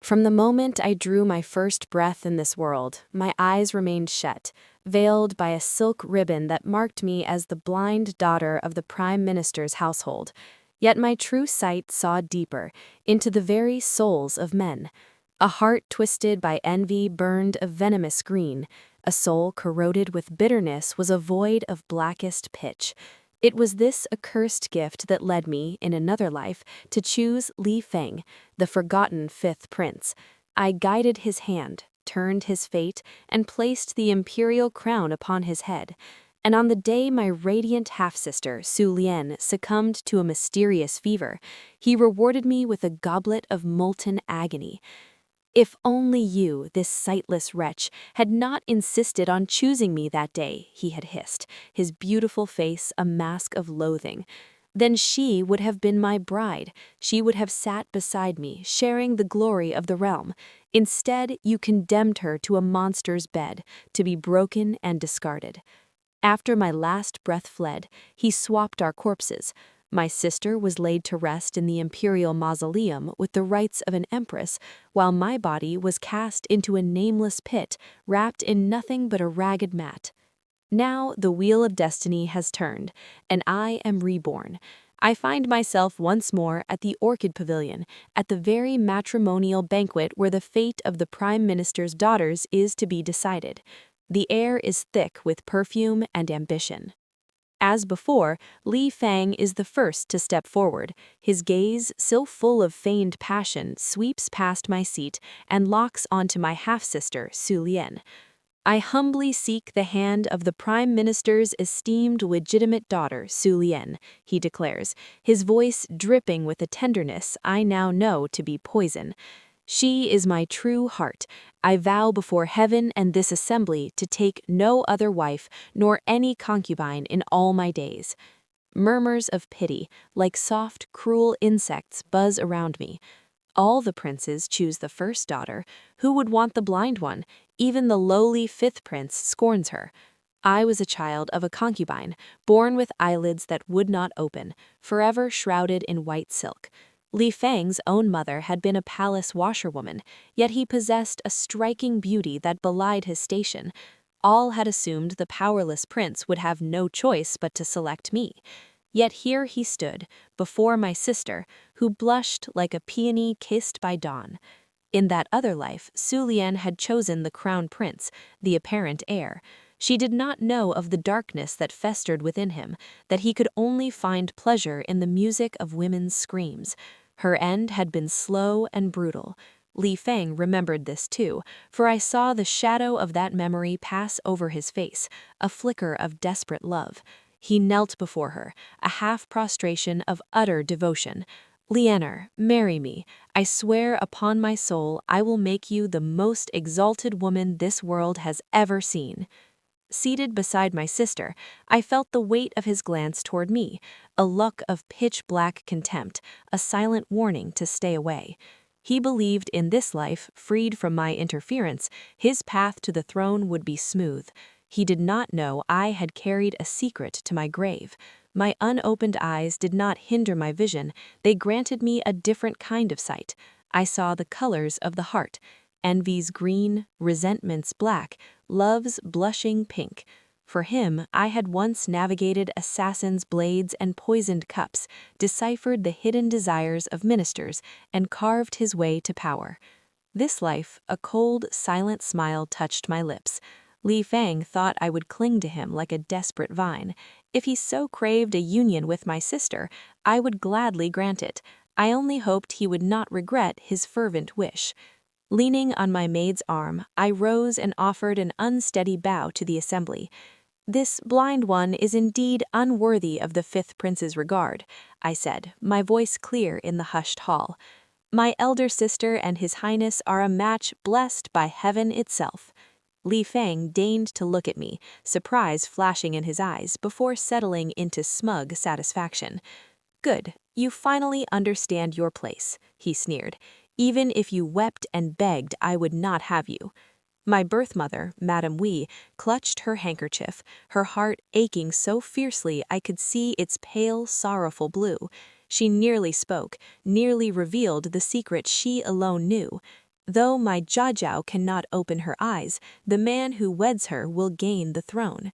From the moment I drew my first breath in this world, my eyes remained shut, veiled by a silk ribbon that marked me as the blind daughter of the Prime Minister's household. Yet my true sight saw deeper, into the very souls of men. A heart twisted by envy burned a venomous green. A soul corroded with bitterness was a void of blackest pitch. It was this accursed gift that led me, in another life, to choose Li Feng, the forgotten fifth prince. I guided his hand, turned his fate, and placed the imperial crown upon his head. And on the day my radiant half-sister, Su Lian, succumbed to a mysterious fever, he rewarded me with a goblet of molten agony. If only you, this sightless wretch, had not insisted on choosing me that day, he had hissed, his beautiful face a mask of loathing. Then she would have been my bride. She would have sat beside me, sharing the glory of the realm. Instead, you condemned her to a monster's bed, to be broken and discarded. After my last breath fled, he swapped our corpses. My sister was laid to rest in the imperial mausoleum with the rights of an empress, while my body was cast into a nameless pit, wrapped in nothing but a ragged mat. Now the wheel of destiny has turned, and I am reborn. I find myself once more at the Orchid Pavilion, at the very matrimonial banquet where the fate of the Prime Minister's daughters is to be decided. The air is thick with perfume and ambition. As before, Li Feng is the first to step forward. His gaze, so full of feigned passion, sweeps past my seat and locks onto my half-sister, Su Lian. I humbly seek the hand of the Prime Minister's esteemed legitimate daughter, Su Lian, he declares, his voice dripping with a tenderness I now know to be poison. She is my true heart. I vow before heaven and this assembly to take no other wife nor any concubine in all my days. Murmurs of pity, like soft, cruel insects, buzz around me. All the princes choose the first daughter. Who would want the blind one? Even the lowly fifth prince scorns her. I was a child of a concubine, born with eyelids that would not open, forever shrouded in white silk. Li Feng's own mother had been a palace washerwoman, yet he possessed a striking beauty that belied his station. All had assumed the powerless prince would have no choice but to select me. Yet here he stood, before my sister, who blushed like a peony kissed by dawn. In that other life, Su Lian had chosen the crown prince, the apparent heir. She did not know of the darkness that festered within him, that he could only find pleasure in the music of women's screams. Her end had been slow and brutal. Li Feng remembered this too, for I saw the shadow of that memory pass over his face, a flicker of desperate love. He knelt before her, a half-prostration of utter devotion. "Lianer, marry me. I swear upon my soul I will make you the most exalted woman this world has ever seen." Seated beside my sister, I felt the weight of his glance toward me, a look of pitch-black contempt, a silent warning to stay away. He believed in this life, freed from my interference, his path to the throne would be smooth. He did not know I had carried a secret to my grave. My unopened eyes did not hinder my vision, they granted me a different kind of sight. I saw the colors of the heart, envy's green, resentment's black, love's blushing pink. For him, I had once navigated assassin's blades and poisoned cups, deciphered the hidden desires of ministers, and carved his way to power. This life, a cold, silent smile touched my lips. Li Feng thought I would cling to him like a desperate vine. If he so craved a union with my sister, I would gladly grant it. I only hoped he would not regret his fervent wish. Leaning on my maid's arm, I rose and offered an unsteady bow to the assembly. "This blind one is indeed unworthy of the fifth prince's regard," I said, my voice clear in the hushed hall. "My elder sister and his highness are a match blessed by heaven itself." Li Feng deigned to look at me, surprise flashing in his eyes before settling into smug satisfaction. "Good, you finally understand your place," he sneered. "Even if you wept and begged, I would not have you." My birth mother, Madame Wee, clutched her handkerchief, her heart aching so fiercely I could see its pale, sorrowful blue. She nearly spoke, nearly revealed the secret she alone knew. Though my Jiajiao cannot open her eyes, the man who weds her will gain the throne.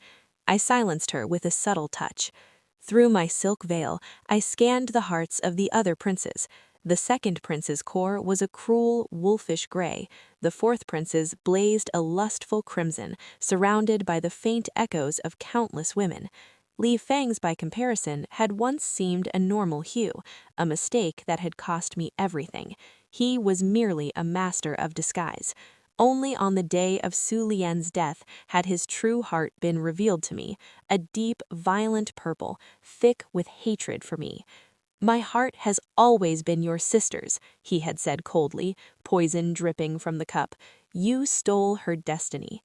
I silenced her with a subtle touch. Through my silk veil, I scanned the hearts of the other princes. The second prince's core was a cruel, wolfish gray. The fourth prince's blazed a lustful crimson, surrounded by the faint echoes of countless women. Li Fang's, by comparison, had once seemed a normal hue, a mistake that had cost me everything. He was merely a master of disguise. Only on the day of Su Lian's death had his true heart been revealed to me, a deep, violent purple, thick with hatred for me. "My heart has always been your sister's," he had said coldly, poison dripping from the cup. "You stole her destiny."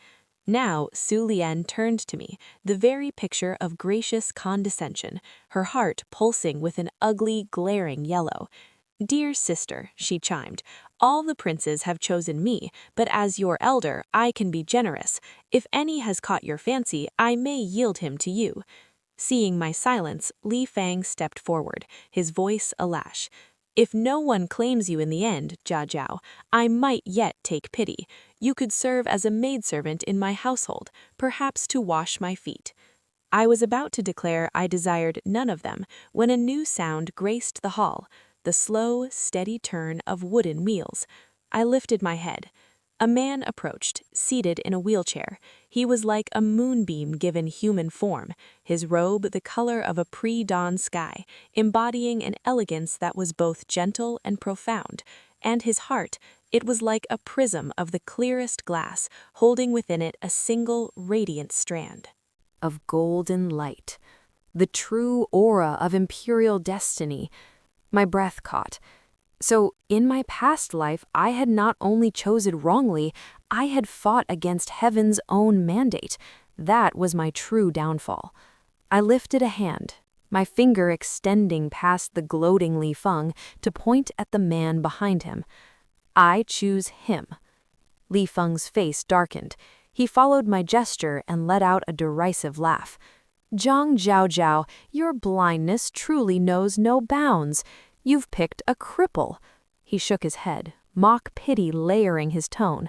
Now Su Lian turned to me, the very picture of gracious condescension, her heart pulsing with an ugly, glaring yellow. "Dear sister," she chimed, "all the princes have chosen me, but as your elder, I can be generous. If any has caught your fancy, I may yield him to you." Seeing my silence, Li Fang stepped forward, his voice a lash. "If no one claims you in the end, Jiajiao, I might yet take pity. You could serve as a maidservant in my household, perhaps to wash my feet." I was about to declare I desired none of them when a new sound graced the hall, the slow, steady turn of wooden wheels. I lifted my head. A man approached, seated in a wheelchair. He was like a moonbeam given human form, his robe the color of a pre-dawn sky, embodying an elegance that was both gentle and profound, and his heart, it was like a prism of the clearest glass, holding within it a single radiant strand of golden light, the true aura of imperial destiny. My breath caught. So, in my past life, I had not only chosen wrongly, I had fought against heaven's own mandate. That was my true downfall. I lifted a hand, my finger extending past the gloating Li Feng to point at the man behind him. "I choose him." Li Feng's face darkened. He followed my gesture and let out a derisive laugh. "Zhang Jiaojiao, your blindness truly knows no bounds. You've picked a cripple." He shook his head, mock pity layering his tone.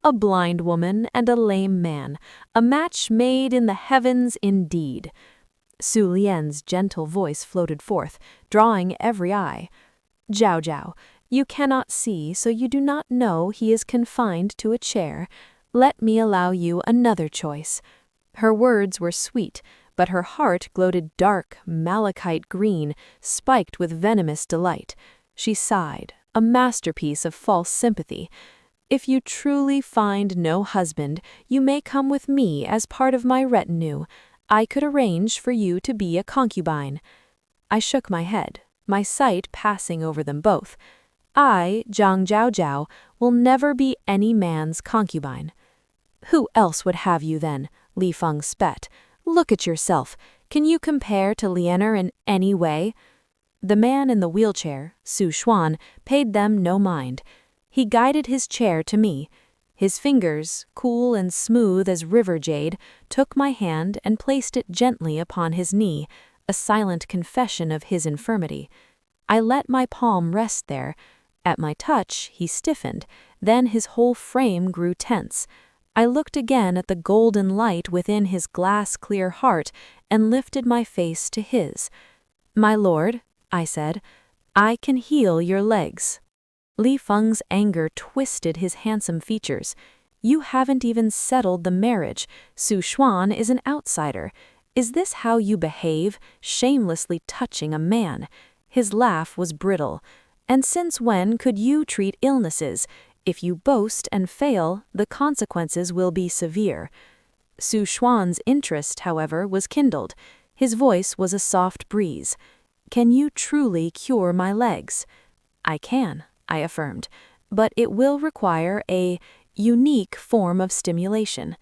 "A blind woman and a lame man, a match made in the heavens indeed." Su Lian's gentle voice floated forth, drawing every eye. "Jiaojiao, you cannot see, so you do not know he is confined to a chair. Let me allow you another choice." Her words were sweet, but her heart gloated dark, malachite green, spiked with venomous delight. She sighed, a masterpiece of false sympathy. "If you truly find no husband, you may come with me as part of my retinue. I could arrange for you to be a concubine." I shook my head, my sight passing over them both. "I, Zhang Jiaojiao, will never be any man's concubine." "Who else would have you then?" Li Feng spat. "Look at yourself. Can you compare to Lianer in any way?" The man in the wheelchair, Su Xuan, paid them no mind. He guided his chair to me. His fingers, cool and smooth as river jade, took my hand and placed it gently upon his knee, a silent confession of his infirmity. I let my palm rest there. At my touch, he stiffened, then his whole frame grew tense. I looked again at the golden light within his glass-clear heart and lifted my face to his. "My lord," I said, "I can heal your legs." Li Feng's anger twisted his handsome features. "You haven't even settled the marriage. Su Xuan is an outsider. Is this how you behave, shamelessly touching a man?" His laugh was brittle. "And since when could you treat illnesses? If you boast and fail, the consequences will be severe." Su Xuan's interest, however, was kindled. His voice was a soft breeze. "Can you truly cure my legs?" "I can," I affirmed, "but it will require a unique form of stimulation."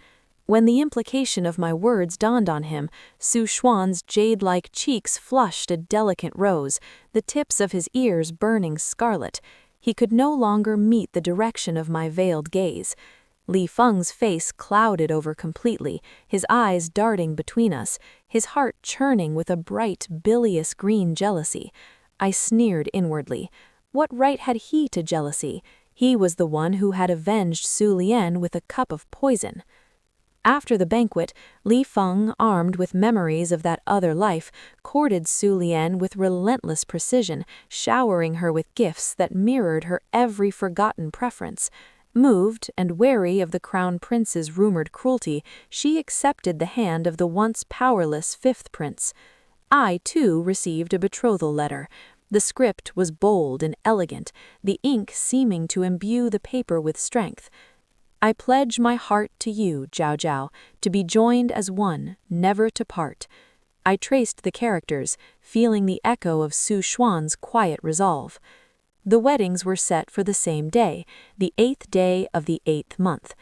When the implication of my words dawned on him, Su Xuan's jade-like cheeks flushed a delicate rose, the tips of his ears burning scarlet. He could no longer meet the direction of my veiled gaze. Li Feng's face clouded over completely, his eyes darting between us, his heart churning with a bright, bilious green jealousy. I sneered inwardly. What right had he to jealousy? He was the one who had avenged Su Lian with a cup of poison. After the banquet, Li Feng, armed with memories of that other life, courted Su Lian with relentless precision, showering her with gifts that mirrored her every forgotten preference. Moved and wary of the crown prince's rumored cruelty, she accepted the hand of the once powerless fifth prince. I, too, received a betrothal letter. The script was bold and elegant, the ink seeming to imbue the paper with strength. I pledge my heart to you, Zhao Zhao, to be joined as one, never to part. I traced the characters, feeling the echo of Su Xuan's quiet resolve. The weddings were set for the same day, the 8th day of the 8th month.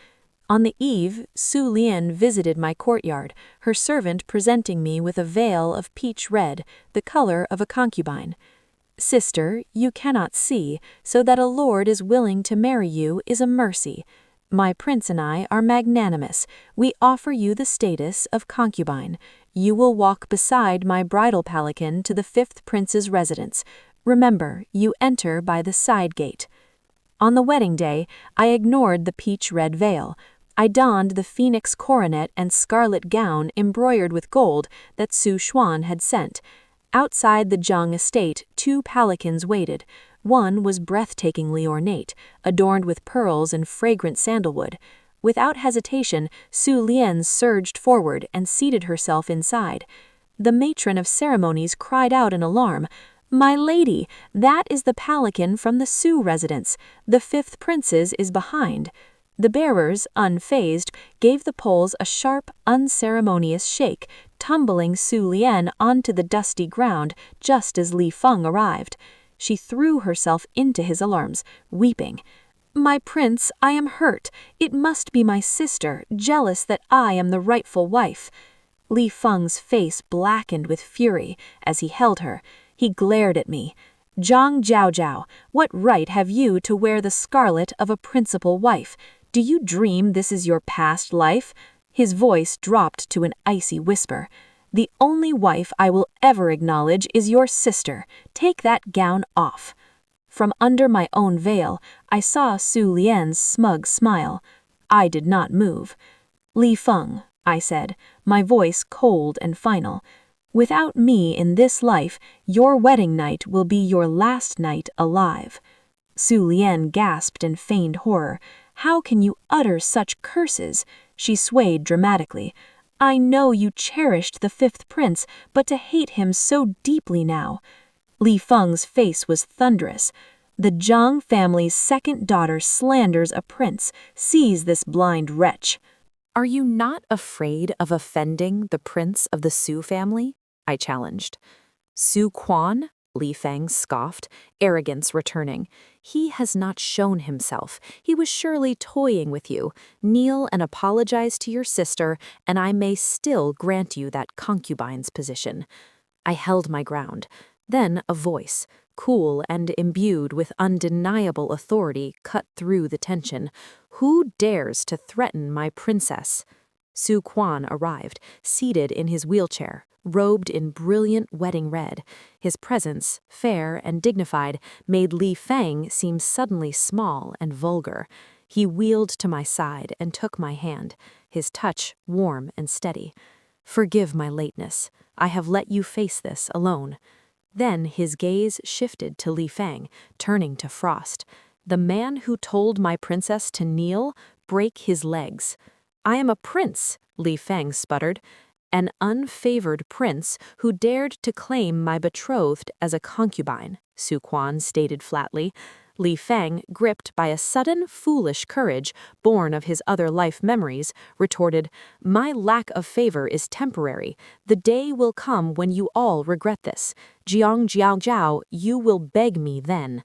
On the eve, Su Lian visited my courtyard, her servant presenting me with a veil of peach red, the color of a concubine. Sister, you cannot see, so that a lord is willing to marry you is a mercy. My prince and I are magnanimous. We offer you the status of concubine. You will walk beside my bridal palanquin to the fifth prince's residence. Remember, you enter by the side gate. On the wedding day, I ignored the peach-red veil. I donned the phoenix coronet and scarlet gown embroidered with gold that Su Xuan had sent. Outside the Zhang estate, 2 palanquins waited. One was breathtakingly ornate, adorned with pearls and fragrant sandalwood. Without hesitation, Su Lian surged forward and seated herself inside. The matron of ceremonies cried out in alarm, "My lady, that is the palanquin from the Su residence. The fifth prince's is behind." The bearers, unfazed, gave the poles a sharp, unceremonious shake, tumbling Su Lian onto the dusty ground just as Li Feng arrived. She threw herself into his arms, weeping. "My prince, I am hurt. It must be my sister, jealous that I am the rightful wife." Li Feng's face blackened with fury as he held her. He glared at me. "Zhang Jiao Jiao, what right have you to wear the scarlet of a principal wife? Do you dream this is your past life?" His voice dropped to an icy whisper. "The only wife I will ever acknowledge is your sister. Take that gown off." From under my own veil, I saw Su Lian's smug smile. I did not move. "Li Feng," I said, my voice cold and final, "without me in this life, your wedding night will be your last night alive." Su Lian gasped in feigned horror. "How can you utter such curses?" She swayed dramatically. "I know you cherished the fifth prince, but to hate him so deeply now." Li Feng's face was thunderous. "The Zhang family's second daughter slanders a prince. Seize this blind wretch." "Are you not afraid of offending the prince of the Su family?" I challenged. "Su Quan?" Li Feng scoffed, arrogance returning. "He has not shown himself. He was surely toying with you. Kneel and apologize to your sister, and I may still grant you that concubine's position." I held my ground. Then a voice, cool and imbued with undeniable authority, cut through the tension. "Who dares to threaten my princess?" Su Quan arrived, seated in his wheelchair, robed in brilliant wedding red. His presence, fair and dignified, made Li Feng seem suddenly small and vulgar. He wheeled to my side and took my hand, his touch warm and steady. "Forgive my lateness. I have let you face this alone." Then his gaze shifted to Li Feng, turning to Frost. "The man who told my princess to kneel, break his legs." "I am a prince," Li Feng sputtered. "An unfavored prince who dared to claim my betrothed as a concubine," Su Quan stated flatly. Li Feng, gripped by a sudden, foolish courage, born of his other life memories, retorted, "My lack of favor is temporary. The day will come when you all regret this. Jiang Jiao Jiao, you will beg me then."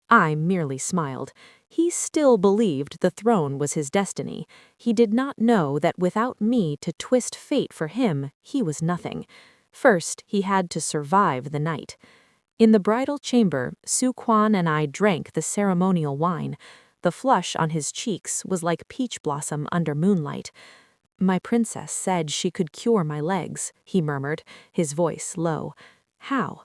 I merely smiled. He still believed the throne was his destiny. He did not know that without me to twist fate for him, he was nothing. First, he had to survive the night. In the bridal chamber, Su Quan and I drank the ceremonial wine. The flush on his cheeks was like peach blossom under moonlight. "My princess said she could cure my legs," he murmured, his voice low. "How?"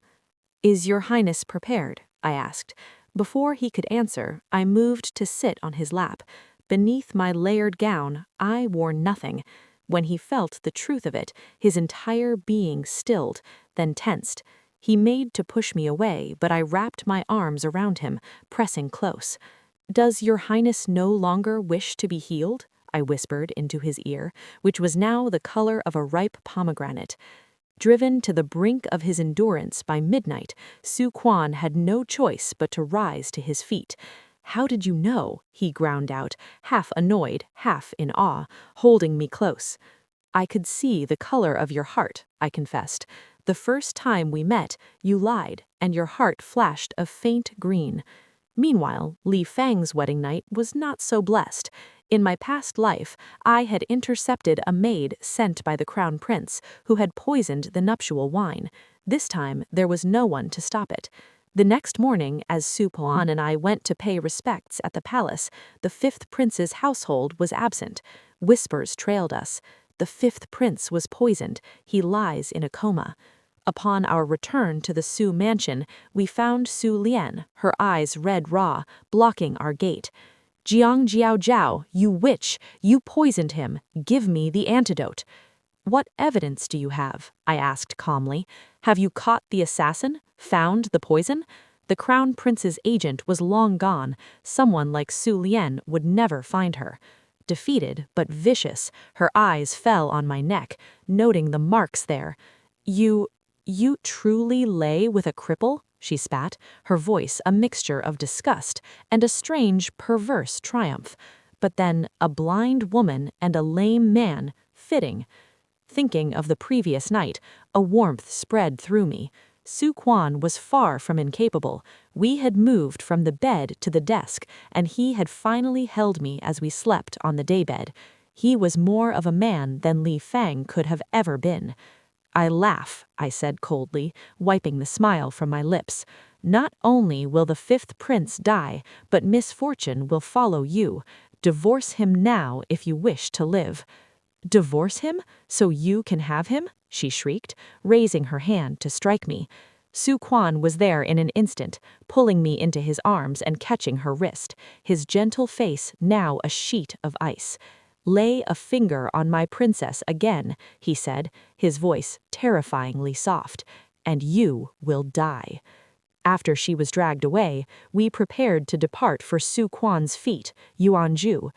"Is your highness prepared?" I asked. Before he could answer, I moved to sit on his lap. Beneath my layered gown, I wore nothing. When he felt the truth of it, his entire being stilled, then tensed. He made to push me away, but I wrapped my arms around him, pressing close. "Does your highness no longer wish to be healed?" I whispered into his ear, which was now the color of a ripe pomegranate. Driven to the brink of his endurance by midnight, Su Quan had no choice but to rise to his feet. "How did you know?" he ground out, half annoyed, half in awe, holding me close. "I could see the color of your heart," I confessed. "The first time we met, you lied, and your heart flashed a faint green." Meanwhile, Li Fang's wedding night was not so blessed. In my past life, I had intercepted a maid sent by the crown prince, who had poisoned the nuptial wine. This time, there was no one to stop it. The next morning, as Su Puan and I went to pay respects at the palace, the fifth prince's household was absent. Whispers trailed us. The fifth prince was poisoned. He lies in a coma. Upon our return to the Su mansion, we found Su Lian, her eyes red raw, blocking our gate. "Jiang Jiao Jiao, you witch! You poisoned him! Give me the antidote!" "What evidence do you have?" I asked calmly. "Have you caught the assassin? Found the poison?" The crown prince's agent was long gone. Someone like Su Lian would never find her. Defeated, but vicious, her eyes fell on my neck, noting the marks there. You truly lay with a cripple?" she spat, her voice a mixture of disgust and a strange, perverse triumph. But then, a blind woman and a lame man, fitting. Thinking of the previous night, a warmth spread through me. Su Quan was far from incapable. We had moved from the bed to the desk, and he had finally held me as we slept on the daybed. He was more of a man than Li Fang could have ever been. "I laugh," I said coldly, wiping the smile from my lips. "Not only will the fifth prince die, but misfortune will follow you. Divorce him now if you wish to live." "Divorce him? So you can have him?" she shrieked, raising her hand to strike me. Su Quan was there in an instant, pulling me into his arms and catching her wrist, his gentle face now a sheet of ice. "Lay a finger on my princess again," he said, his voice terrifyingly soft, "and you will die." After she was dragged away, we prepared to depart for Su Quan's feet, Yuanju.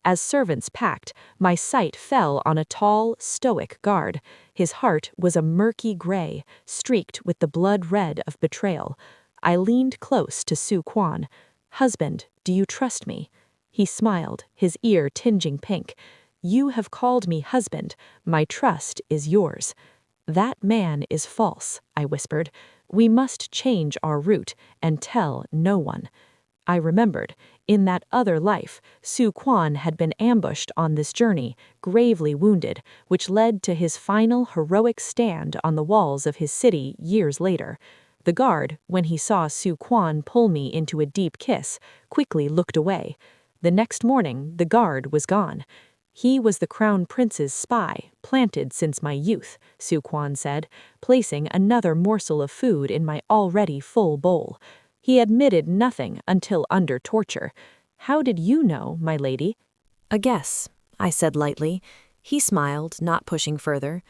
As servants packed, my sight fell on a tall, stoic guard. His heart was a murky gray, streaked with the blood red of betrayal. I leaned close to Su Quan. "Husband, do you trust me?" He smiled, his ear tinging pink. "You have called me husband. My trust is yours." "That man is false," I whispered. "We must change our route and tell no one." I remembered, in that other life, Su Quan had been ambushed on this journey, gravely wounded, which led to his final heroic stand on the walls of his city years later. The guard, when he saw Su Quan pull me into a deep kiss, quickly looked away. The next morning, the guard was gone. "He was the crown prince's spy, planted since my youth," Su Quan said, placing another morsel of food in my already full bowl. "He admitted nothing until under torture. How did you know, my lady?" "A guess," I said lightly. He smiled, not pushing further.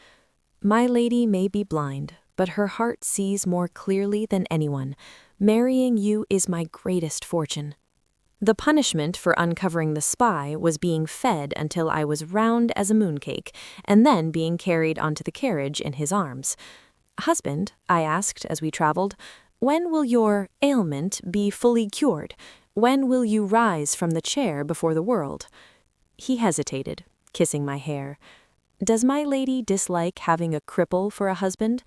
"My lady may be blind, but her heart sees more clearly than anyone. Marrying you is my greatest fortune." The punishment for uncovering the spy was being fed until I was round as a mooncake, and then being carried onto the carriage in his arms. "Husband," I asked as we traveled, "when will your ailment be fully cured? When will you rise from the chair before the world?" He hesitated, kissing my hair. "Does my lady dislike having a cripple for a husband?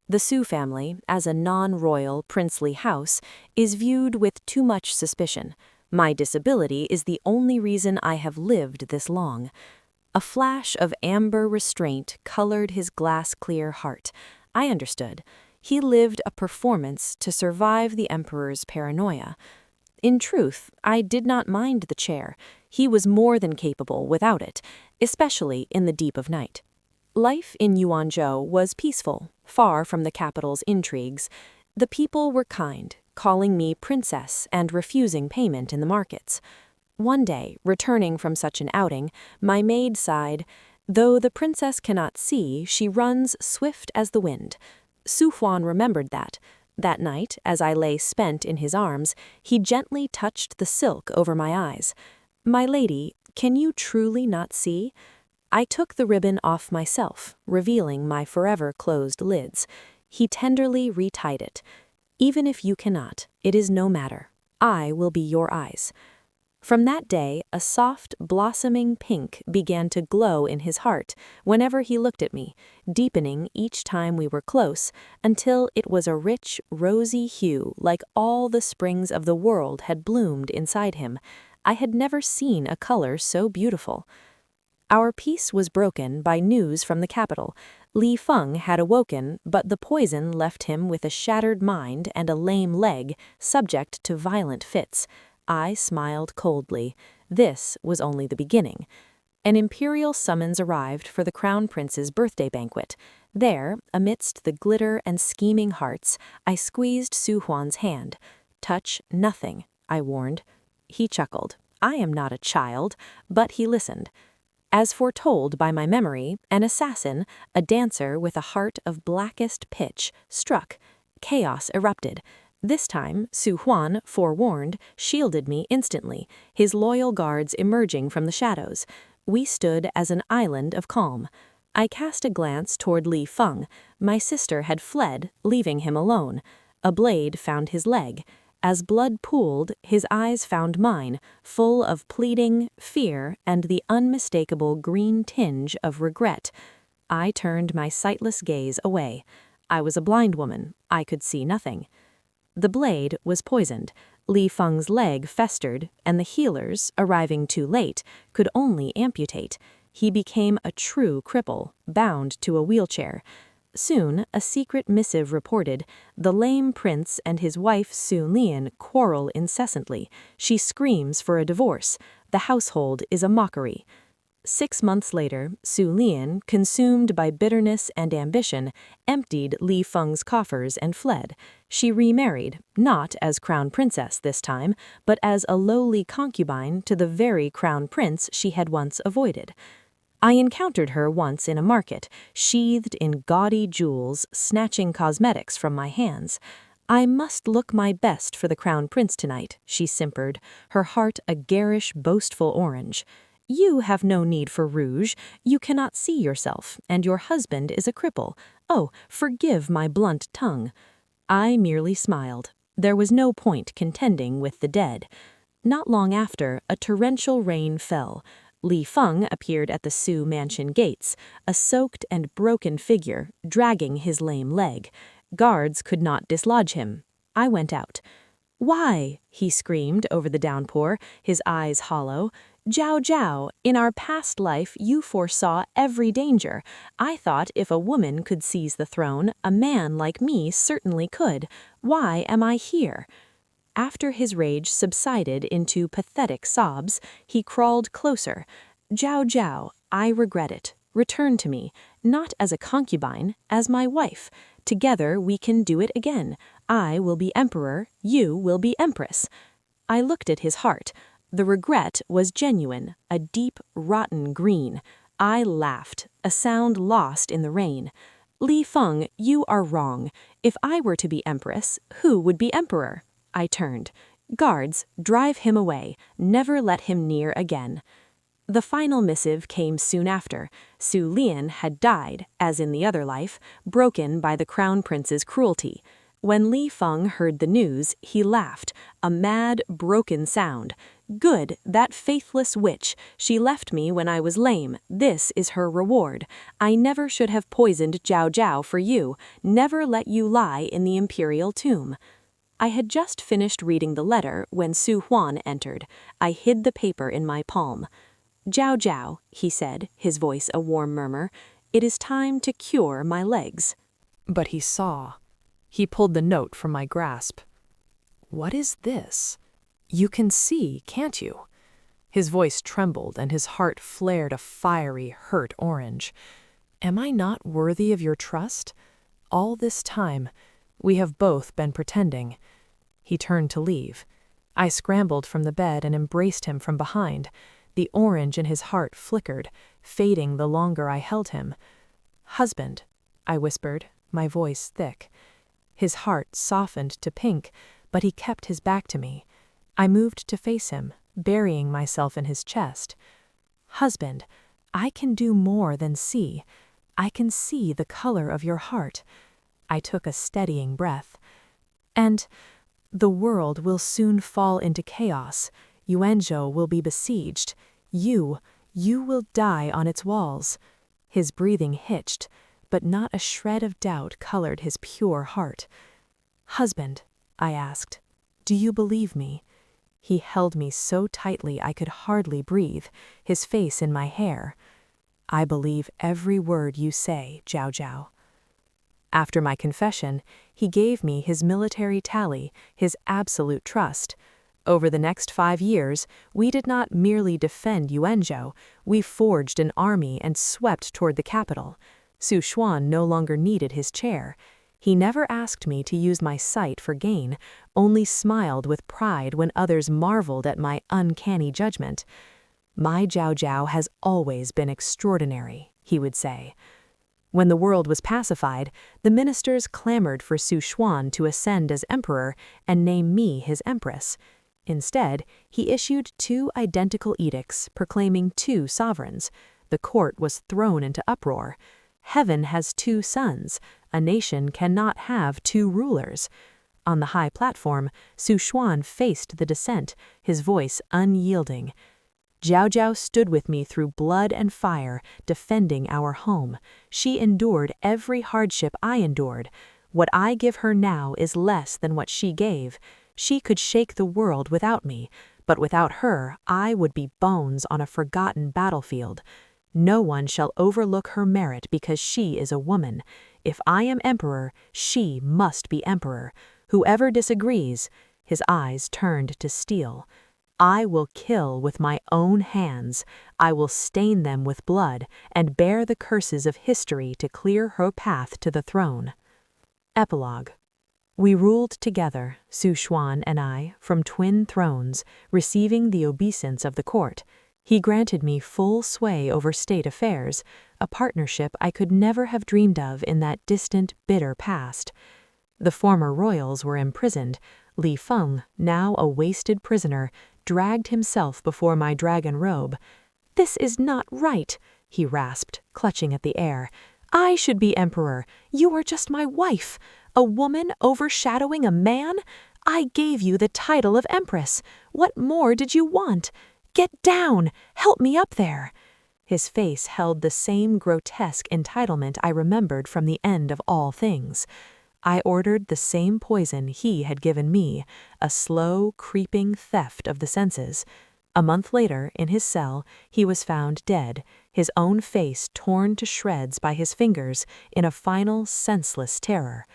The Su family, as a non-royal, princely house, is viewed with too much suspicion. My disability is the only reason I have lived this long." A flash of amber restraint colored his glass-clear heart. I understood. He lived a performance to survive the emperor's paranoia. In truth, I did not mind the chair. He was more than capable without it, especially in the deep of night. Life in Yuanzhou was peaceful, far from the capital's intrigues. The people were kind, calling me princess and refusing payment in the markets. One day, returning from such an outing, my maid sighed, "Though the princess cannot see, she runs swift as the wind." Su Huan remembered that. That night, as I lay spent in his arms, he gently touched the silk over my eyes. "My lady, can you truly not see?" I took the ribbon off myself, revealing my forever closed lids. He tenderly retied it. "Even if you cannot, it is no matter. I will be your eyes." From that day, a soft, blossoming pink began to glow in his heart whenever he looked at me, deepening each time we were close, until it was a rich, rosy hue like all the springs of the world had bloomed inside him. I had never seen a color so beautiful. Our peace was broken by news from the capital. Li Feng had awoken, but the poison left him with a shattered mind and a lame leg, subject to violent fits. I smiled coldly. This was only the beginning. An imperial summons arrived for the crown prince's birthday banquet. There, amidst the glitter and scheming hearts, I squeezed Su Huan's hand. "Touch nothing," I warned. He chuckled. I am not a child, but he listened. As foretold by my memory, an assassin, a dancer with a heart of blackest pitch, struck. Chaos erupted. This time, Su Huan, forewarned, shielded me instantly, his loyal guards emerging from the shadows. We stood as an island of calm. I cast a glance toward Li Feng. My sister had fled, leaving him alone. A blade found his leg. As blood pooled, his eyes found mine, full of pleading, fear, and the unmistakable green tinge of regret. I turned my sightless gaze away. I was a blind woman. I could see nothing. The blade was poisoned. Li Feng's leg festered, and the healers, arriving too late, could only amputate. He became a true cripple, bound to a wheelchair. Soon, a secret missive reported, "The lame prince and his wife Su Lian quarrel incessantly. She screams for a divorce. The household is a mockery." 6 months later, Su Lian, consumed by bitterness and ambition, emptied Li Feng's coffers and fled. She remarried, not as crown princess this time, but as a lowly concubine to the very crown prince she had once avoided. I encountered her once in a market, sheathed in gaudy jewels, snatching cosmetics from my hands. "I must look my best for the crown prince tonight," she simpered, her heart a garish, boastful orange. "You have no need for rouge. You cannot see yourself, and your husband is a cripple. Oh, forgive my blunt tongue." I merely smiled. There was no point contending with the dead. Not long after, a torrential rain fell. Li Feng appeared at the Su mansion gates, a soaked and broken figure, dragging his lame leg. Guards could not dislodge him. I went out. "Why?" he screamed over the downpour, his eyes hollow. "Zhao Zhao, in our past life you foresaw every danger. I thought if a woman could seize the throne, a man like me certainly could. Why am I here?" After his rage subsided into pathetic sobs, he crawled closer. "Zhao Zhao, I regret it. Return to me, not as a concubine, as my wife. Together we can do it again. I will be emperor, you will be empress." I looked at his heart. The regret was genuine, a deep, rotten green. I laughed, a sound lost in the rain. "Li Feng, you are wrong. If I were to be empress, who would be emperor?" I turned. "Guards, drive him away. Never let him near again." The final missive came soon after. Su Lian had died, as in the other life, broken by the crown prince's cruelty. When Li Feng heard the news, he laughed, a mad, broken sound. "Good, that faithless witch. She left me when I was lame. This is her reward. I never should have poisoned Zhao Zhao for you, never let you lie in the imperial tomb." I had just finished reading the letter when Su Huan entered. I hid the paper in my palm. "Zhao Zhao," he said, his voice a warm murmur, "it is time to cure my legs." But he saw. He pulled the note from my grasp. "What is this? You can see, can't you?" His voice trembled and his heart flared a fiery, hurt orange. "Am I not worthy of your trust? All this time, we have both been pretending. He turned to leave. I scrambled from the bed and embraced him from behind. The orange in his heart flickered, fading the longer I held him. "Husband," I whispered, my voice thick. His heart softened to pink, but he kept his back to me. I moved to face him, burying myself in his chest. "Husband, I can do more than see. I can see the color of your heart." I took a steadying breath. "And the world will soon fall into chaos. Yuanzhou will be besieged. You will die on its walls." His breathing hitched, but not a shred of doubt colored his pure heart. "Husband," I asked, "do you believe me?" He held me so tightly I could hardly breathe, his face in my hair. "I believe every word you say, Zhao Zhao." After my confession, he gave me his military tally, his absolute trust. Over the next 5 years, we did not merely defend Yuanzhou, we forged an army and swept toward the capital. Su Xuan no longer needed his chair. He never asked me to use my sight for gain, only smiled with pride when others marveled at my uncanny judgment. "My Zhao Zhao has always been extraordinary," he would say. When the world was pacified, the ministers clamored for Su Xuan to ascend as emperor and name me his empress. Instead, he issued 2 identical edicts proclaiming 2 sovereigns. The court was thrown into uproar. Heaven has 2 sons. A nation cannot have 2 rulers. On the high platform, Su Xuan faced the dissent, his voice unyielding. "Zhao Zhao stood with me through blood and fire, defending our home. She endured every hardship I endured. What I give her now is less than what she gave. She could shake the world without me, but without her I would be bones on a forgotten battlefield. No one shall overlook her merit because she is a woman. If I am emperor, she must be emperor. Whoever disagrees," his eyes turned to steel, "I will kill with my own hands. I will stain them with blood and bear the curses of history to clear her path to the throne." Epilogue. We ruled together, Su Xuan and I, from twin thrones, receiving the obeisance of the court. He granted me full sway over state affairs, a partnership I could never have dreamed of in that distant, bitter past. The former royals were imprisoned. Li Feng, now a wasted prisoner, dragged himself before my dragon robe. "This is not right," he rasped, clutching at the air. "I should be emperor. You are just my wife. A woman overshadowing a man? I gave you the title of empress. What more did you want? Get down! Help me up there!" His face held the same grotesque entitlement I remembered from the end of all things. I ordered the same poison he had given me, a slow, creeping theft of the senses. A month later, in his cell, he was found dead, his own face torn to shreds by his fingers in a final, senseless terror.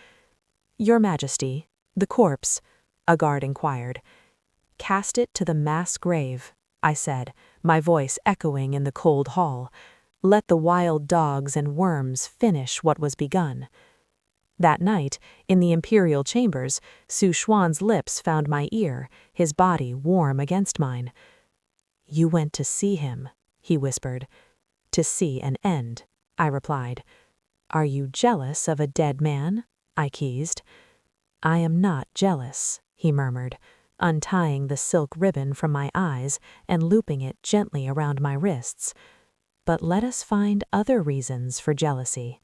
"Your Majesty, the corpse," a guard inquired. "Cast it to the mass grave," I said, my voice echoing in the cold hall. "Let the wild dogs and worms finish what was begun." That night, in the imperial chambers, Su Xuan's lips found my ear, his body warm against mine. "You went to see him," he whispered. "To see an end," I replied. "Are you jealous of a dead man?" I teased. "I am not jealous," he murmured, untying the silk ribbon from my eyes and looping it gently around my wrists. "But let us find other reasons for jealousy."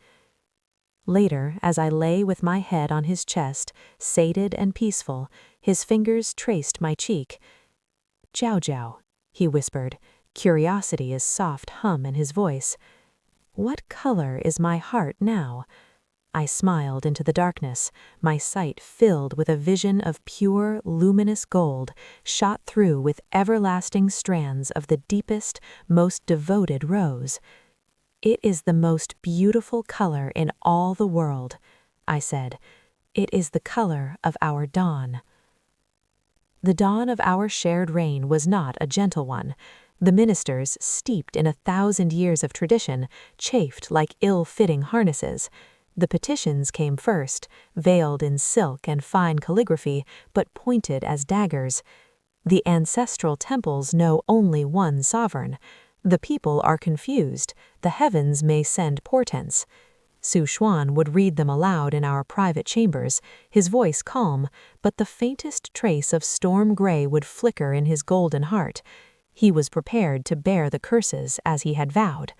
Later, as I lay with my head on his chest, sated and peaceful, his fingers traced my cheek. "Zhao Zhao," he whispered, curiosity a soft hum in his voice. "What color is my heart now?" I smiled into the darkness, my sight filled with a vision of pure, luminous gold, shot through with everlasting strands of the deepest, most devoted rose. "It is the most beautiful color in all the world," I said. "It is the color of our dawn." The dawn of our shared reign was not a gentle one. The ministers, steeped in 1,000 years of tradition, chafed like ill-fitting harnesses. The petitions came first, veiled in silk and fine calligraphy, but pointed as daggers. The ancestral temples know only one sovereign. The people are confused. The heavens may send portents. Su Xuan would read them aloud in our private chambers, his voice calm, but the faintest trace of storm gray would flicker in his golden heart. He was prepared to bear the curses as he had vowed.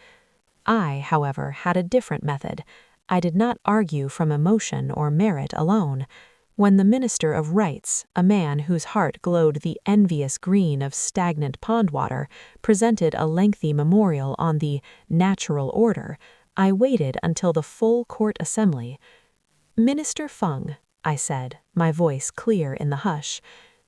I, however, had a different method. I did not argue from emotion or merit alone. When the Minister of Rights, a man whose heart glowed the envious green of stagnant pond water, presented a lengthy memorial on the natural order, I waited until the full court assembly. "Minister Feng," I said, my voice clear in the hush,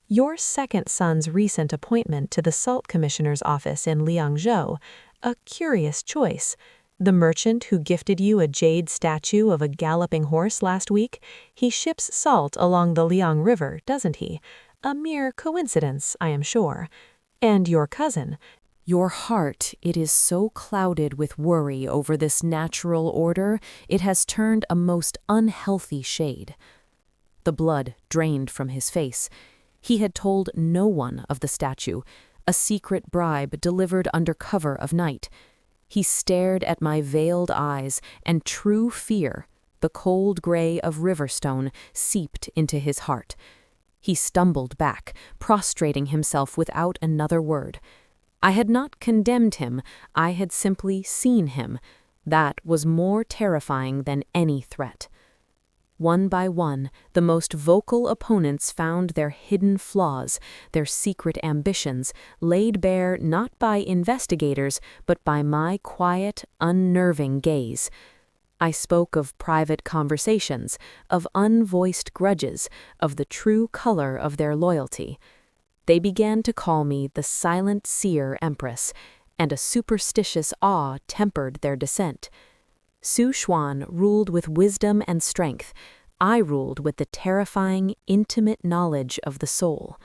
"your second son's recent appointment to the Salt Commissioner's office in Liangzhou, a curious choice. The merchant who gifted you a jade statue of a galloping horse last week, he ships salt along the Liang River, doesn't he? A mere coincidence, I am sure. And your cousin—" Your heart, it is so clouded with worry over this natural order, it has turned a most unhealthy shade. The blood drained from his face. He had told no one of the statue, a secret bribe delivered under cover of night. He stared at my veiled eyes, and true fear, the cold gray of Riverstone, seeped into his heart. He stumbled back, prostrating himself without another word. I had not condemned him, I had simply seen him. That was more terrifying than any threat. One by one, the most vocal opponents found their hidden flaws, their secret ambitions, laid bare not by investigators, but by my quiet, unnerving gaze. I spoke of private conversations, of unvoiced grudges, of the true color of their loyalty. They began to call me the silent seer empress, and a superstitious awe tempered their dissent. Su Xuan ruled with wisdom and strength. I ruled with the terrifying, intimate knowledge of the soul.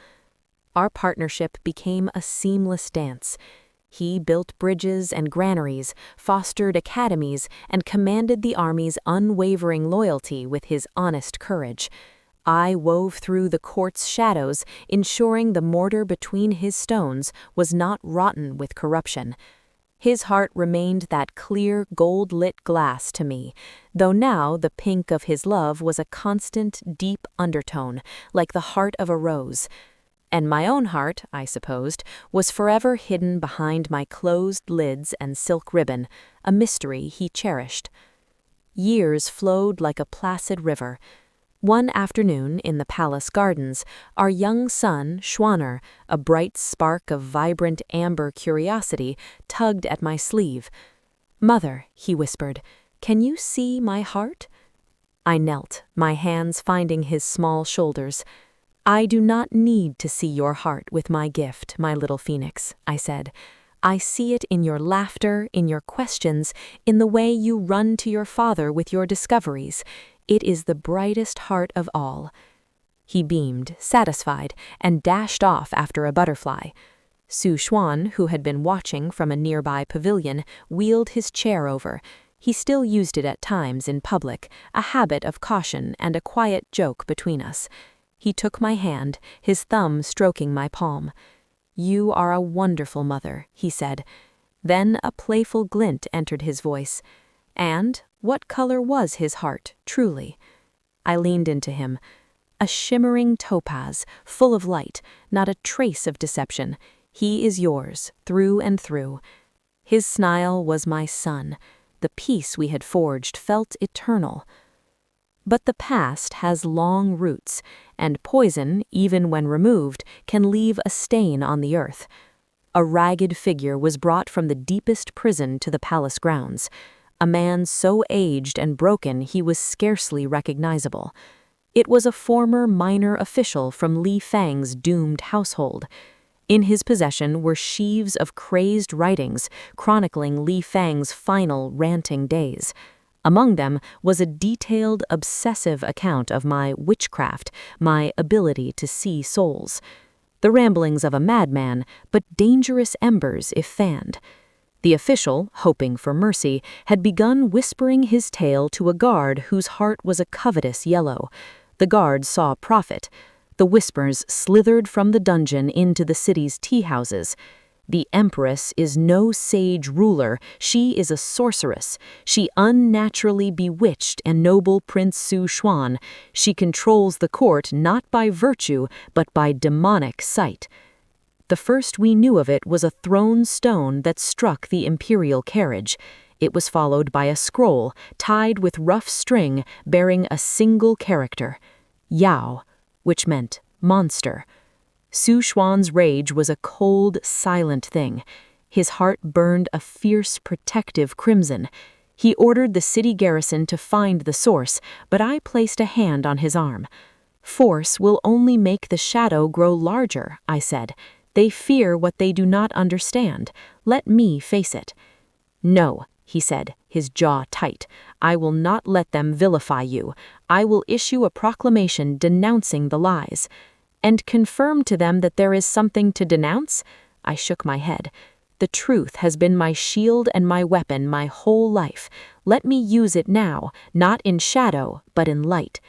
Our partnership became a seamless dance. He built bridges and granaries, fostered academies, and commanded the army's unwavering loyalty with his honest courage. I wove through the court's shadows, ensuring the mortar between his stones was not rotten with corruption. His heart remained that clear, gold-lit glass to me, though now the pink of his love was a constant, deep undertone, like the heart of a rose. And my own heart, I supposed, was forever hidden behind my closed lids and silk ribbon, a mystery he cherished. Years flowed like a placid river. One afternoon in the palace gardens, our young son, Xuaner, a bright spark of vibrant amber curiosity, tugged at my sleeve. "Mother," he whispered, "can you see my heart?" I knelt, my hands finding his small shoulders. "I do not need to see your heart with my gift, my little phoenix," I said. "I see it in your laughter, in your questions, in the way you run to your father with your discoveries. It is the brightest heart of all." He beamed, satisfied, and dashed off after a butterfly. Su Xuan, who had been watching from a nearby pavilion, wheeled his chair over. He still used it at times in public, a habit of caution and a quiet joke between us. He took my hand, his thumb stroking my palm. "You are a wonderful mother," he said. Then a playful glint entered his voice. And what color was his heart, truly? I leaned into him. A shimmering topaz, full of light, not a trace of deception. He is yours, through and through. His smile was my sun. The peace we had forged felt eternal. But the past has long roots, and poison, even when removed, can leave a stain on the earth. A ragged figure was brought from the deepest prison to the palace grounds. A man so aged and broken he was scarcely recognizable. It was a former minor official from Li Fang's doomed household. In his possession were sheaves of crazed writings chronicling Li Fang's final ranting days. Among them was a detailed, obsessive account of my witchcraft, my ability to see souls. The ramblings of a madman, but dangerous embers if fanned. The official, hoping for mercy, had begun whispering his tale to a guard whose heart was a covetous yellow. The guard saw profit. The whispers slithered from the dungeon into the city's tea-houses. The Empress is no sage ruler, she is a sorceress. She unnaturally bewitched and noble Prince Su Xuan. She controls the court not by virtue, but by demonic sight. The first we knew of it was a thrown stone that struck the imperial carriage. It was followed by a scroll, tied with rough string, bearing a single character, Yao, which meant monster. Su Xuan's rage was a cold, silent thing. His heart burned a fierce, protective crimson. He ordered the city garrison to find the source, but I placed a hand on his arm. "Force will only make the shadow grow larger," I said. "They fear what they do not understand. Let me face it." "No," he said, his jaw tight. "I will not let them vilify you. I will issue a proclamation denouncing the lies." "And confirm to them that there is something to denounce?" I shook my head. "The truth has been my shield and my weapon my whole life. Let me use it now, not in shadow, but in light."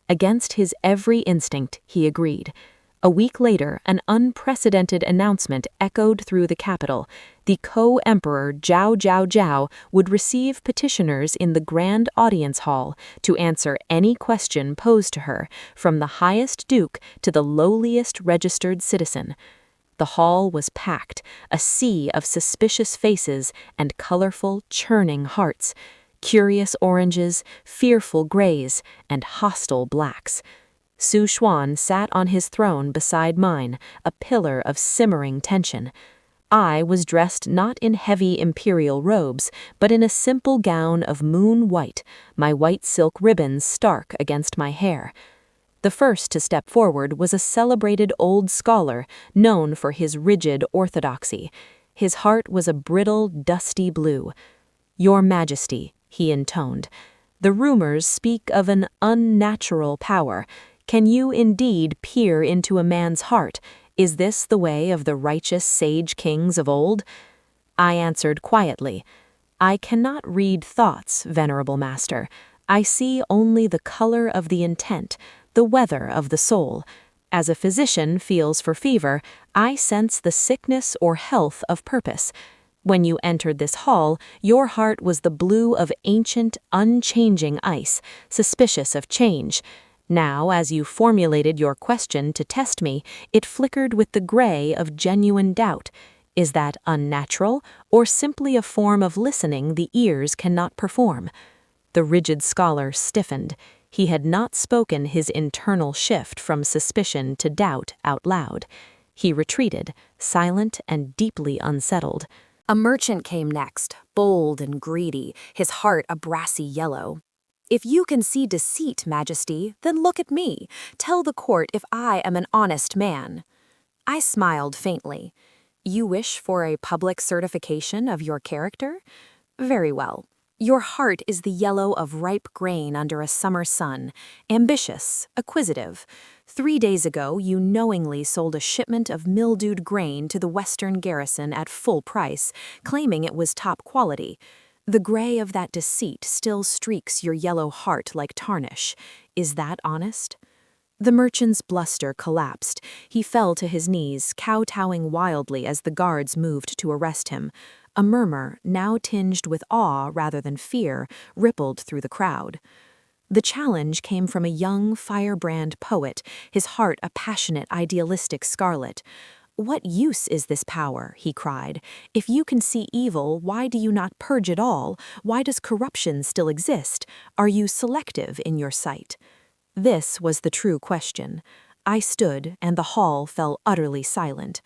Against his every instinct, he agreed. A week later, an unprecedented announcement echoed through the capital. The co-emperor Zhao Zhao Zhao would receive petitioners in the Grand Audience Hall to answer any question posed to her, from the highest duke to the lowliest registered citizen. The hall was packed, a sea of suspicious faces and colorful, churning hearts, curious oranges, fearful grays, and hostile blacks. Su Xuan sat on his throne beside mine, a pillar of simmering tension. I was dressed not in heavy imperial robes, but in a simple gown of moon white, my white silk ribbons stark against my hair. The first to step forward was a celebrated old scholar, known for his rigid orthodoxy. His heart was a brittle, dusty blue. "Your Majesty," he intoned, "the rumors speak of an unnatural power. Can you indeed peer into a man's heart? Is this the way of the righteous sage kings of old?" I answered quietly, "I cannot read thoughts, venerable master. I see only the color of the intent, the weather of the soul. As a physician feels for fever, I sense the sickness or health of purpose. When you entered this hall, your heart was the blue of ancient, unchanging ice, suspicious of change. Now, as you formulated your question to test me, it flickered with the gray of genuine doubt. Is that unnatural, or simply a form of listening the ears cannot perform?" The rigid scholar stiffened. He had not spoken his internal shift from suspicion to doubt out loud. He retreated, silent and deeply unsettled. A merchant came next, bold and greedy, his heart a brassy yellow. "If you can see deceit, Majesty, then look at me. Tell the court if I am an honest man." I smiled faintly. "You wish for a public certification of your character? Very well. Your heart is the yellow of ripe grain under a summer sun, ambitious, acquisitive. 3 days ago, you knowingly sold a shipment of mildewed grain to the Western garrison at full price, claiming it was top quality. The gray of that deceit still streaks your yellow heart like tarnish. Is that honest?" The merchant's bluster collapsed. He fell to his knees, kowtowing wildly as the guards moved to arrest him. A murmur, now tinged with awe rather than fear, rippled through the crowd. The challenge came from a young, firebrand poet, his heart a passionate, idealistic scarlet. "What use is this power?" he cried. "If you can see evil, why do you not purge it all? Why does corruption still exist? Are you selective in your sight?" This was the true question. I stood, and the hall fell utterly silent.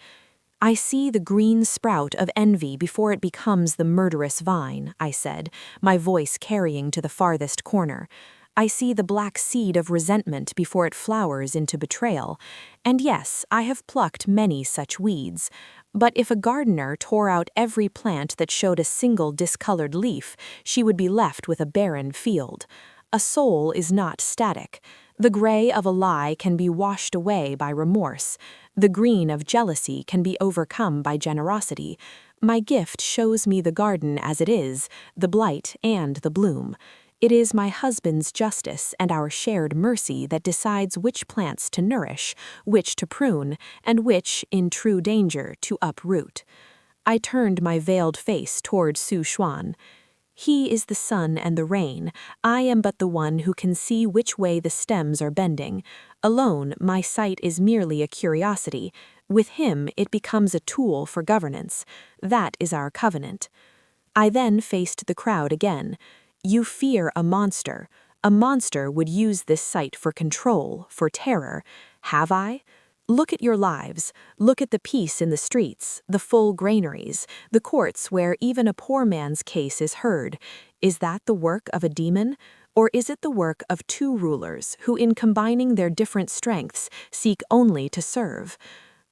"I see the green sprout of envy before it becomes the murderous vine," I said, my voice carrying to the farthest corner. "I see the black seed of resentment before it flowers into betrayal. And yes, I have plucked many such weeds. But if a gardener tore out every plant that showed a single discolored leaf, she would be left with a barren field. A soul is not static. The gray of a lie can be washed away by remorse. The green of jealousy can be overcome by generosity. My gift shows me the garden as it is, the blight and the bloom. It is my husband's justice and our shared mercy that decides which plants to nourish, which to prune, and which, in true danger, to uproot. I turned my veiled face toward Su Xuan. He is the sun and the rain. I am but the one who can see which way the stems are bending. Alone, my sight is merely a curiosity. With him, it becomes a tool for governance. That is our covenant. I then faced the crowd again. You fear a monster. A monster would use this sight for control, for terror. Have I? Look at your lives. Look at the peace in the streets, the full granaries, the courts where even a poor man's case is heard. Is that the work of a demon? Or is it the work of two rulers who, in combining their different strengths, seek only to serve?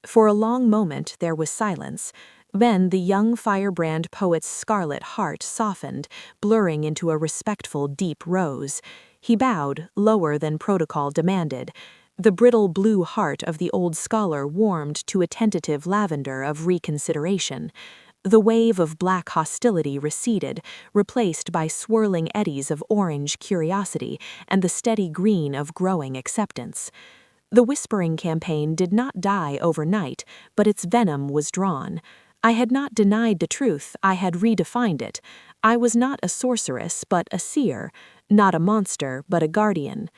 For a long moment there was silence. Then the young firebrand poet's scarlet heart softened, blurring into a respectful deep rose. He bowed, lower than protocol demanded. The brittle blue heart of the old scholar warmed to a tentative lavender of reconsideration. The wave of black hostility receded, replaced by swirling eddies of orange curiosity and the steady green of growing acceptance. The whispering campaign did not die overnight, but its venom was drawn. I had not denied the truth, I had redefined it. I was not a sorceress, but a seer, not a monster, but a guardian.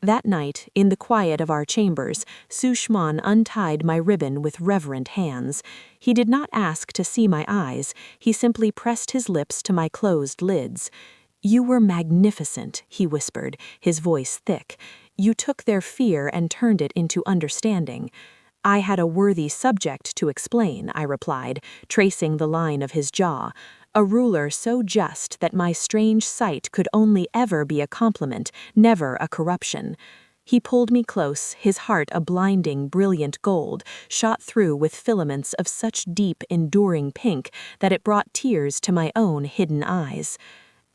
That night, in the quiet of our chambers, Su Xuan untied my ribbon with reverent hands. He did not ask to see my eyes, he simply pressed his lips to my closed lids. You were magnificent, he whispered, his voice thick. You took their fear and turned it into understanding. I had a worthy subject to explain, I replied, tracing the line of his jaw. A ruler so just that my strange sight could only ever be a compliment, never a corruption. He pulled me close, his heart a blinding, brilliant gold, shot through with filaments of such deep, enduring pink that it brought tears to my own hidden eyes.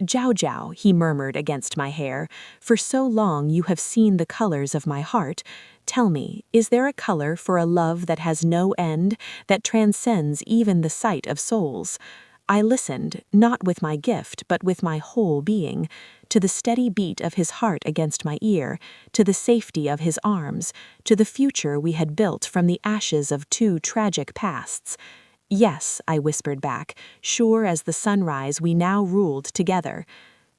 Jiao Jiao, he murmured against my hair, for so long you have seen the colors of my heart. Tell me, is there a color for a love that has no end, that transcends even the sight of souls? I listened, not with my gift, but with my whole being, to the steady beat of his heart against my ear, to the safety of his arms, to the future we had built from the ashes of two tragic pasts. Yes, I whispered back, sure as the sunrise we now ruled together.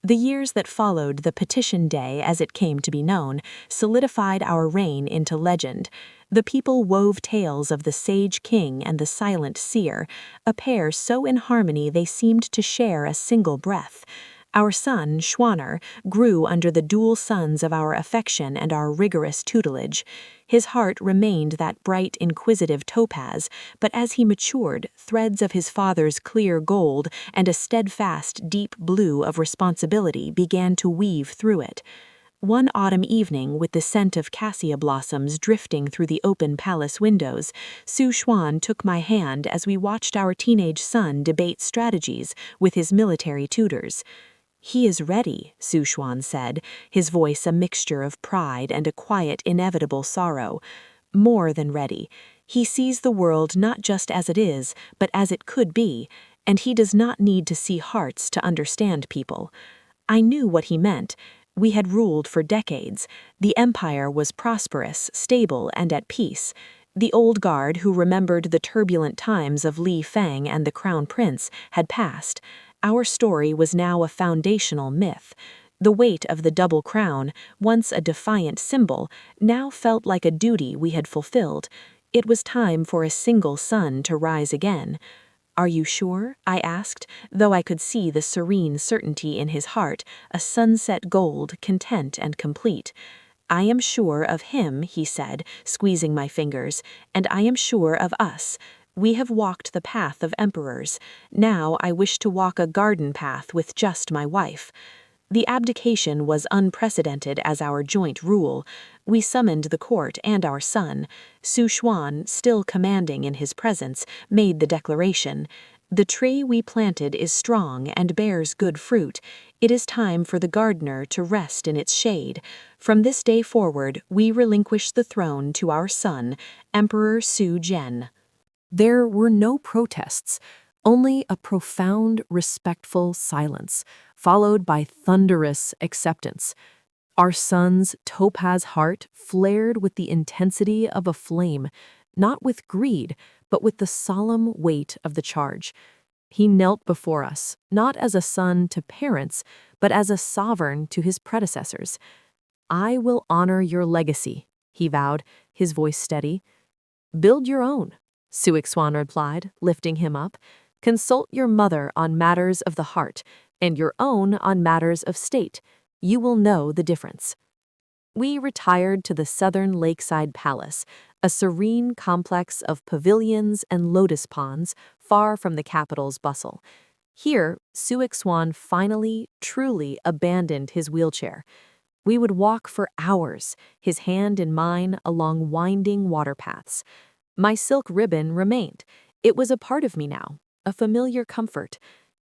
The years that followed the petition day, as it came to be known, solidified our reign into legend. The people wove tales of the sage king and the silent seer, a pair so in harmony they seemed to share a single breath. Our son, Xuaner, grew under the dual suns of our affection and our rigorous tutelage. His heart remained that bright, inquisitive topaz, but as he matured, threads of his father's clear gold and a steadfast, deep blue of responsibility began to weave through it. One autumn evening, with the scent of cassia blossoms drifting through the open palace windows, Su Xuan took my hand as we watched our teenage son debate strategies with his military tutors. He is ready, Su Xuan said, his voice a mixture of pride and a quiet, inevitable sorrow. More than ready. He sees the world not just as it is, but as it could be, and he does not need to see hearts to understand people. I knew what he meant. We had ruled for decades. The empire was prosperous, stable, and at peace. The old guard who remembered the turbulent times of Li Fang and the crown prince had passed. Our story was now a foundational myth. The weight of the double crown, once a defiant symbol, now felt like a duty we had fulfilled. It was time for a single sun to rise again. Are you sure? I asked, though I could see the serene certainty in his heart, a sunset gold, content and complete. I am sure of him, he said, squeezing my fingers, and I am sure of us. We have walked the path of emperors. Now I wish to walk a garden path with just my wife. The abdication was unprecedented as our joint rule. We summoned the court and our son. Su Xuan, still commanding in his presence, made the declaration. The tree we planted is strong and bears good fruit. It is time for the gardener to rest in its shade. From this day forward, we relinquish the throne to our son, Emperor Su Jian. There were no protests. Only a profound, respectful silence, followed by thunderous acceptance. Our son's topaz heart flared with the intensity of a flame, not with greed, but with the solemn weight of the charge. He knelt before us, not as a son to parents, but as a sovereign to his predecessors. "I will honor your legacy," he vowed, his voice steady. "Build your own," Suixwan replied, lifting him up. "Consult your mother on matters of the heart, and your own on matters of state. You will know the difference." We retired to the southern lakeside palace, a serene complex of pavilions and lotus ponds far from the capital's bustle. Here, Suixwan finally, truly abandoned his wheelchair. We would walk for hours, his hand in mine, along winding water paths. My silk ribbon remained. It was a part of me now, a familiar comfort.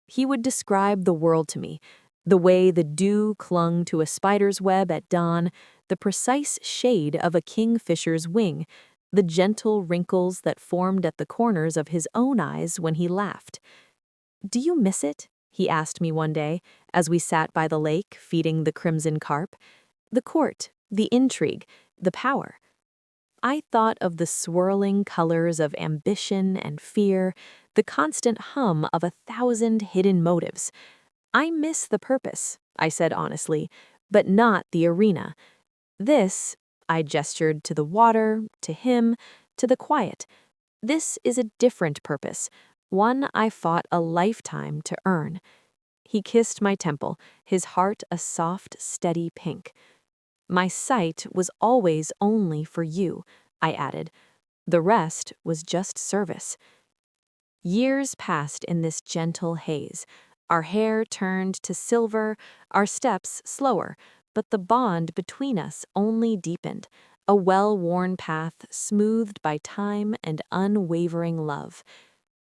He would describe the world to me, the way the dew clung to a spider's web at dawn, the precise shade of a kingfisher's wing, the gentle wrinkles that formed at the corners of his own eyes when he laughed. "Do you miss it?" he asked me one day, as we sat by the lake feeding the crimson carp. "The court, the intrigue, the power." I thought of the swirling colors of ambition and fear, the constant hum of 1,000 hidden motives. "I miss the purpose," I said honestly, "but not the arena. This," I gestured to the water, to him, to the quiet. "This is a different purpose, one I fought a lifetime to earn." He kissed my temple, his heart a soft, steady pink. "My sight was always only for you," I added. "The rest was just service." Years passed in this gentle haze. Our hair turned to silver, our steps slower, but the bond between us only deepened, a well-worn path smoothed by time and unwavering love.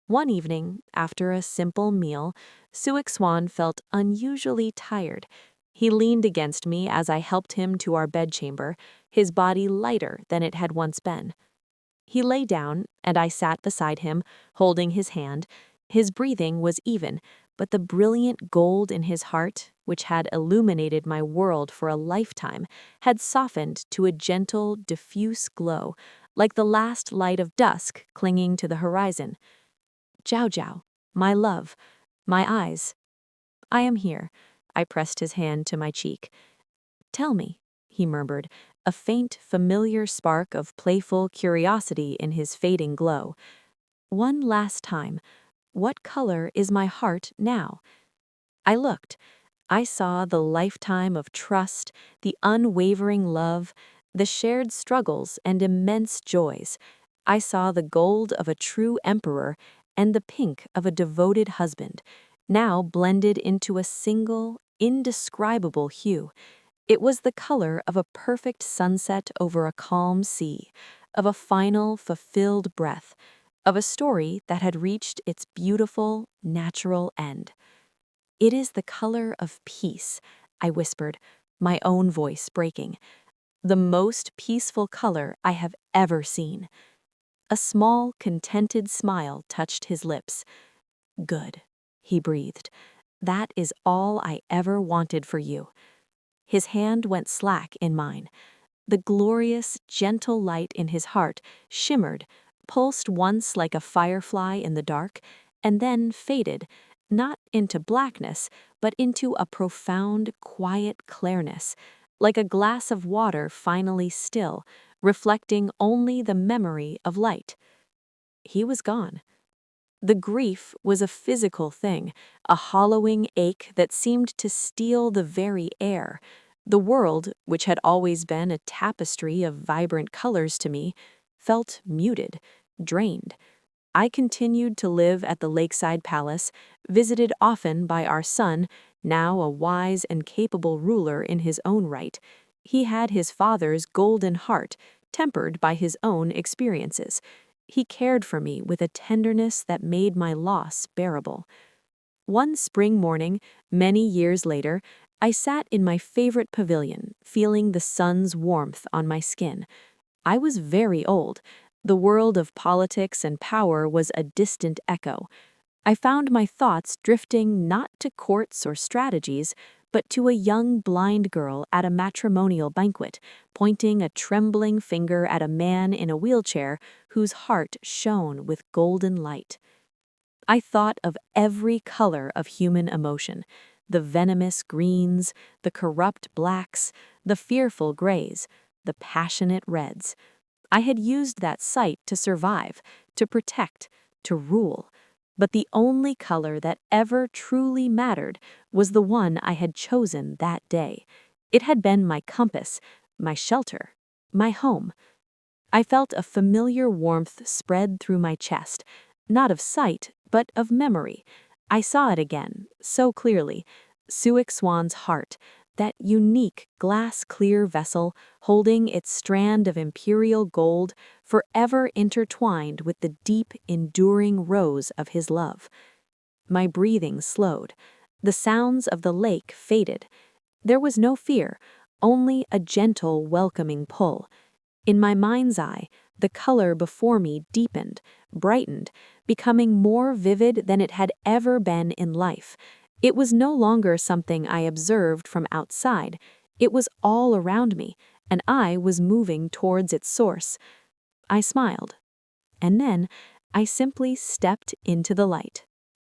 One evening, after a simple meal, Suixwan felt unusually tired. He leaned against me as I helped him to our bedchamber, his body lighter than it had once been. He lay down, and I sat beside him, holding his hand. His breathing was even, but the brilliant gold in his heart, which had illuminated my world for a lifetime, had softened to a gentle, diffuse glow, like the last light of dusk clinging to the horizon. "Jiao Jiao, my love, my eyes." "I am here." I pressed his hand to my cheek. "Tell me," he murmured, a faint, familiar spark of playful curiosity in his fading glow. "One last time, what color is my heart now?" I looked. I saw the lifetime of trust, the unwavering love, the shared struggles and immense joys. I saw the gold of a true emperor and the pink of a devoted husband, now blended into a single, indescribable hue. It was the color of a perfect sunset over a calm sea, of a final, fulfilled breath, of a story that had reached its beautiful, natural end. "It is the color of peace," I whispered, my own voice breaking. "The most peaceful color I have ever seen." A small, contented smile touched his lips. "Good," he breathed. "That is all I ever wanted for you." His hand went slack in mine. The glorious, gentle light in his heart shimmered, pulsed once like a firefly in the dark, and then faded, not into blackness, but into a profound, quiet clearness, like a glass of water finally still, reflecting only the memory of light. He was gone. The grief was a physical thing, a hollowing ache that seemed to steal the very air. The world, which had always been a tapestry of vibrant colors to me, felt muted, drained. I continued to live at the lakeside palace, visited often by our son, now a wise and capable ruler in his own right. He had his father's golden heart, tempered by his own experiences. He cared for me with a tenderness that made my loss bearable. One spring morning, many years later, I sat in my favorite pavilion, feeling the sun's warmth on my skin. I was very old. The world of politics and power was a distant echo. I found my thoughts drifting not to courts or strategies, but to a young blind girl at a matrimonial banquet, pointing a trembling finger at a man in a wheelchair whose heart shone with golden light. I thought of every color of human emotion, the venomous greens, the corrupt blacks, the fearful grays, the passionate reds. I had used that sight to survive, to protect, to rule. But the only color that ever truly mattered was the one I had chosen that day. It had been my compass, my shelter, my home. I felt a familiar warmth spread through my chest, not of sight, but of memory. I saw it again, so clearly. Suik Swan's heart, that unique glass-clear vessel holding its strand of imperial gold, forever intertwined with the deep, enduring rose of his love. My breathing slowed. The sounds of the lake faded. There was no fear, only a gentle, welcoming pull. In my mind's eye, the color before me deepened, brightened, becoming more vivid than it had ever been in life. It was no longer something I observed from outside. It was all around me, and I was moving towards its source. I smiled. And then I simply stepped into the light.